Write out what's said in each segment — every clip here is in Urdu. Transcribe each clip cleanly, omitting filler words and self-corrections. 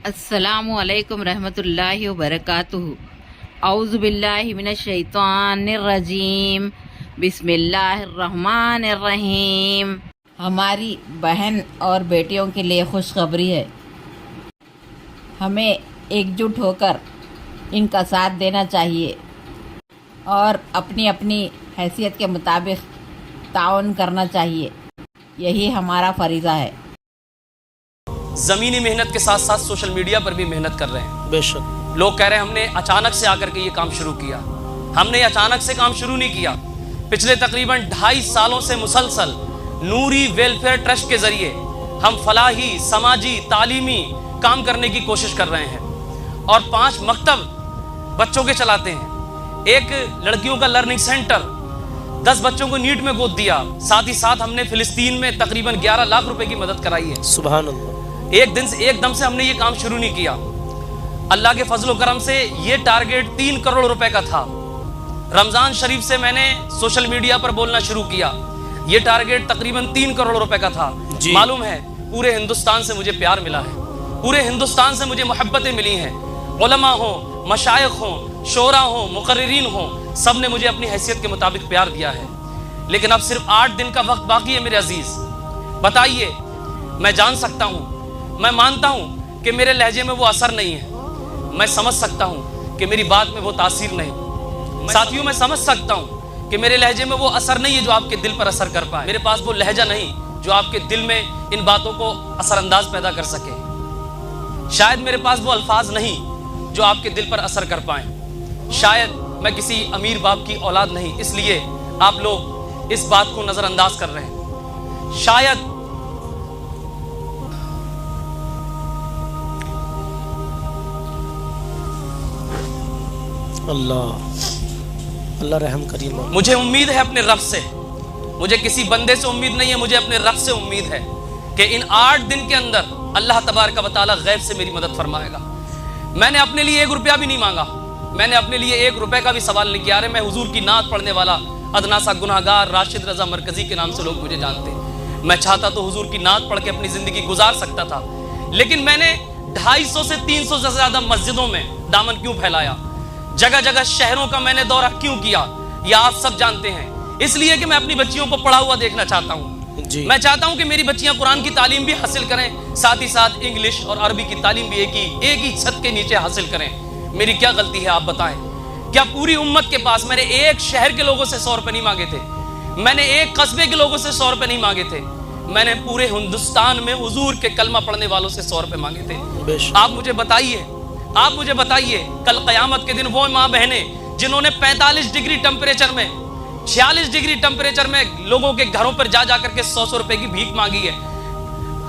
السلام علیکم رحمۃ اللہ وبرکاتہ۔ اعوذ باللہ من الشیطان الرجیم، بسم اللہ الرحمن الرحیم۔ ہماری بہن اور بیٹیوں کے لیے خوشخبری ہے، ہمیں ایک جٹ ہو کر ان کا ساتھ دینا چاہیے اور اپنی اپنی حیثیت کے مطابق تعاون کرنا چاہیے، یہی ہمارا فریضہ ہے۔ زمینی محنت کے ساتھ ساتھ سوشل میڈیا پر بھی محنت کر رہے ہیں۔ بے شک لوگ کہہ رہے ہیں ہم نے اچانک سے آ کر کے یہ کام شروع کیا۔ ہم نے اچانک سے کام شروع نہیں کیا، پچھلے تقریباً 2.5 سالوں سے مسلسل نوری ویلفیئر ٹرسٹ کے ذریعے ہم فلاحی، سماجی، تعلیمی کام کرنے کی کوشش کر رہے ہیں اور 5 مکتب بچوں کے چلاتے ہیں، ایک لڑکیوں کا لرننگ سینٹر، 10 بچوں کو نیٹ میں گود دیا، ساتھ ہی ساتھ ہم نے فلسطین میں تقریباً 11 لاکھ روپے کی مدد کرائی ہے۔ سبحان اللہ۔ ایک دم سے ہم نے یہ کام شروع نہیں کیا، اللہ کے فضل و کرم سے یہ ٹارگیٹ 3 کروڑ روپے کا تھا۔ رمضان شریف سے میں نے سوشل میڈیا پر بولنا شروع کیا، یہ ٹارگیٹ تقریباً 3 کروڑ روپے کا تھا۔ معلوم ہے پورے ہندوستان سے مجھے پیار ملا ہے، پورے ہندوستان سے مجھے محبتیں ملی ہیں، علماء ہوں، مشائخ ہوں، شعراء ہوں، مقررین ہوں، سب نے مجھے اپنی حیثیت کے مطابق پیار دیا ہے۔ لیکن اب صرف 8 دن کا وقت باقی ہے میرے عزیز، بتائیے، میں جان سکتا ہوں، میں مانتا ہوں کہ میرے لہجے میں وہ اثر نہیں ہے، میں سمجھ سکتا ہوں کہ میری بات میں وہ تاثیر نہیں، ساتھیوں میں سمجھ سکتا ہوں کہ میرے لہجے میں وہ اثر نہیں ہے جو آپ کے دل پر اثر کر پائے، میرے پاس وہ لہجہ نہیں جو آپ کے دل میں ان باتوں کو اثر انداز پیدا کر سکے، شاید میرے پاس وہ الفاظ نہیں جو آپ کے دل پر اثر کر پائیں، شاید میں کسی امیر باپ کی اولاد نہیں، اس لیے آپ لوگ اس بات کو نظر انداز کر رہے ہیں، شاید اللہ رحم کریم۔ مجھے امید ہے اپنے رب سے، مجھے کسی بندے سے امید نہیں ہے، مجھے اپنے رب سے امید ہے کہ ان 8 دن کے اندر اللہ تبارک و تعالی غیب سے میری مدد فرمائے گا۔ میں نے اپنے لیے 1 روپیہ بھی نہیں مانگا، میں نے اپنے لیے 1 روپے کا بھی سوال نہیں کیا۔ میں حضور کی نعت پڑھنے والا ادنا سا گناہگار راشد رضا مرکزی کے نام سے لوگ مجھے جانتے ہیں، میں چاہتا تو حضور کی نعت پڑھ کے اپنی زندگی گزار سکتا تھا، لیکن میں نے 250 سے 300 سے زیادہ مسجدوں میں دامن کیوں پھیلایا، جگہ جگہ شہروں کا میں نے دورہ کیوں کیا، یہ آپ سب جانتے ہیں، اس لیے کہ میں اپنی بچیوں کو پڑھا ہوا دیکھنا چاہتا ہوں۔ میں چاہتا ہوں کہ میری بچیاں قرآن کی تعلیم بھی حاصل کریں، ساتھ ہی ساتھ انگلش اور عربی کی تعلیم بھی ایک ہی چھت کے نیچے حاصل کریں۔ میری کیا غلطی ہے آپ بتائیں؟ کیا پوری امت کے پاس میں نے ایک شہر کے لوگوں سے 100 روپے نہیں مانگے تھے، میں نے ایک قصبے کے لوگوں سے 100 روپے نہیں مانگے تھے، میں نے پورے ہندوستان میں حضور کے کلمہ پڑھنے والوں سے 100 روپے مانگے تھے۔ آپ مجھے بتائیے کل قیامت کے دن وہ ماں بہنیں جنہوں نے 45 ڈگری ٹمپریچر میں، 46 ڈگری ٹمپریچر میں لوگوں کے گھروں پر جا کر کے 100 روپے کی بھیک مانگی ہے،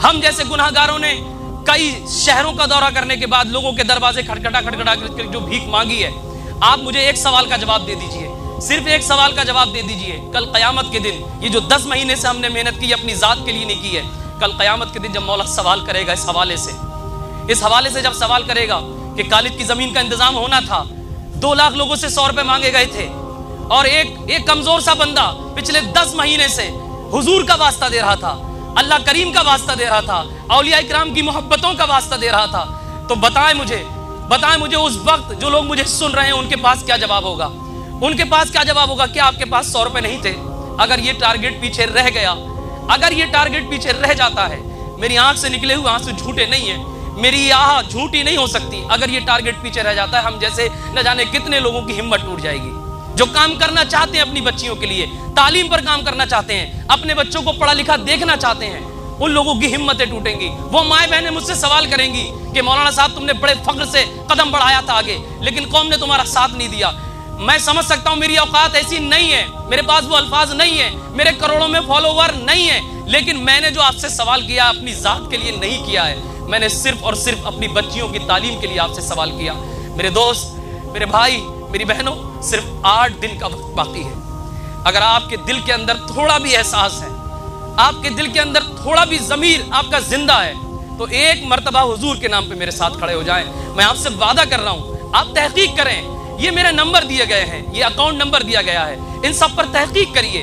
ہم جیسے گناہگاروں نے کئی شہروں کا دورہ کرنے کے بعد لوگوں کے دروازے کھٹکھٹا کر جو بھیک مانگی ہے، آپ مجھے ایک سوال کا جواب دے دیجئے، صرف ایک سوال کا جواب دے دیجئے، کل قیامت کے دن یہ جو 10 مہینے سے ہم نے محنت کی اپنی ذات کے لیے نہیں کی ہے، کل قیامت کے دن جب مولا سوال کرے گا اس حوالے سے جب سوال کرے گا کہ خالد کی زمین کا انتظام ہونا تھا، 2 لاکھ لوگوں سے 100 روپے مانگے گئے تھے اور ایک کمزور سا بندہ پچھلے 10 مہینے سے حضور کا واسطہ دے رہا تھا، اللہ کریم کا واسطہ دے رہا تھا، اولیاء کرام کی محبتوں کا واسطہ دے رہا تھا، تو بتائیں مجھے اس وقت جو لوگ مجھے سن رہے ہیں ان کے پاس کیا جواب ہوگا؟ ان کے پاس کیا جواب ہوگا؟ کیا آپ کے پاس 100 روپے نہیں تھے؟ اگر یہ ٹارگیٹ پیچھے رہ گیا، اگر یہ ٹارگیٹ پیچھے رہ جاتا ہے، میری آنکھ سے نکلے ہوئے آنسو جھوٹے نہیں ہیں، میری آہ جھوٹی نہیں ہو سکتی، اگر یہ ٹارگیٹ پیچھے رہ جاتا ہے، ہم جیسے نہ جانے کتنے لوگوں کی ہمت ٹوٹ جائے گی جو کام کرنا چاہتے ہیں اپنی بچیوں کے لیے، تعلیم پر کام کرنا چاہتے ہیں، اپنے بچوں کو پڑھا لکھا دیکھنا چاہتے ہیں، ان لوگوں کی ہمتیں ٹوٹیں گی۔ وہ مائیں بہنیں مجھ سے سوال کریں گی کہ مولانا صاحب تم نے بڑے فخر سے قدم بڑھایا تھا آگے، لیکن قوم نے تمہارا ساتھ نہیں دیا۔ میں سمجھ سکتا ہوں میری اوقات ایسی نہیں ہے، میرے پاس وہ الفاظ نہیں ہیں، میرے کروڑوں میں فالوور نہیں ہیں، لیکن میں نے جو آپ سے سوال کیا اپنی ذات کے لیے نہیں کیا ہے، میں نے صرف اور صرف اپنی بچیوں کی تعلیم کے لیے آپ سے سوال کیا۔ میرے دوست، میرے بھائی، میری بہنوں، صرف 8 دن کا وقت باقی ہے، اگر آپ کے دل کے اندر تھوڑا بھی احساس ہے، آپ کے دل کے اندر تھوڑا بھی ضمیر آپ کا زندہ ہے، تو ایک مرتبہ حضور کے نام پہ میرے ساتھ کھڑے ہو جائیں۔ میں آپ سے وعدہ کر رہا ہوں، آپ تحقیق کریں، یہ میرے نمبر دیے گئے ہیں، یہ اکاؤنٹ نمبر دیا گیا ہے، ان سب پر تحقیق کریے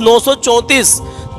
934,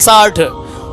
60,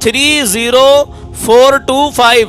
30425,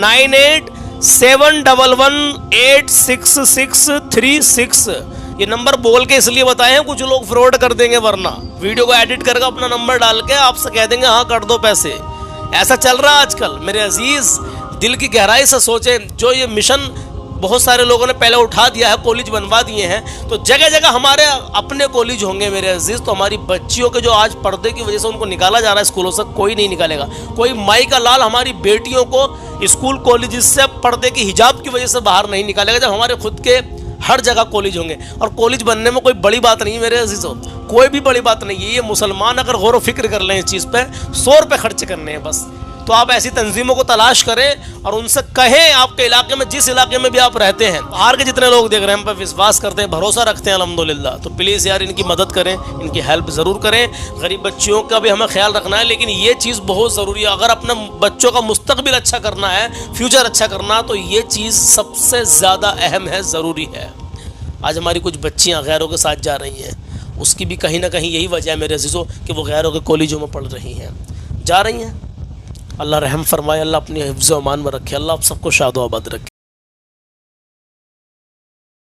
98 711 86636, یہ نمبر بول کے اس لیے بتائے ہیں کچھ لوگ فراڈ کر دیں گے، ورنہ ویڈیو کو ایڈٹ کر کے اپنا نمبر ڈال کے آپ سے کہہ دیں گے ہاں کر دو پیسے. ایسا چل رہا آج کل. میرے عزیز دل کی گہرائی سے سوچیں، جو یہ مشن بہت سارے لوگوں نے پہلے اٹھا دیا ہے، کالج بنوا دیے ہیں، تو جگہ جگہ ہمارے اپنے کالج ہوں گے میرے عزیز. تو ہماری بچیوں کے جو آج پردے کی وجہ سے ان کو نکالا جا رہا ہے اسکولوں سے، کوئی نہیں نکالے گا. کوئی مائی کا لال ہماری بیٹیوں کو اسکول کالجز سے پردے کی حجاب کی وجہ سے باہر نہیں نکالے گا، جب ہمارے خود کے ہر جگہ کالج ہوں گے. اور کالج بننے میں کوئی بڑی بات نہیں ہے میرے عزیزوں، کوئی بھی بڑی بات نہیں ہے. یہ مسلمان اگر غور و فکر کر لیں اس چیز پہ، 100 روپے خرچ کرنے ہیں بس. تو آپ ایسی تنظیموں کو تلاش کریں اور ان سے کہیں، آپ کے علاقے میں جس علاقے میں بھی آپ رہتے ہیں، باہر کے جتنے لوگ دیکھ رہے ہیں ہم پہ وشواس کرتے ہیں، بھروسہ رکھتے ہیں الحمدللہ، تو پلیز یار ان کی مدد کریں، ان کی ہیلپ ضرور کریں. غریب بچیوں کا بھی ہمیں خیال رکھنا ہے، لیکن یہ چیز بہت ضروری ہے. اگر اپنے بچوں کا مستقبل اچھا کرنا ہے، فیوچر اچھا کرنا ہے، تو یہ چیز سب سے زیادہ اہم ہے، ضروری ہے. آج ہماری کچھ بچیاں غیروں کے ساتھ جا رہی ہیں، اس کی بھی کہیں نہ کہیں یہی وجہ ہے میرے عزیزوں کہ وہ غیروں کے کالجوں میں پڑھ رہی ہیں، جا رہی ہیں. اللہ رحم فرمائے، اللہ اپنی حفظ و امان میں رکھے، اللہ آپ سب کو شاد و آباد رکھے.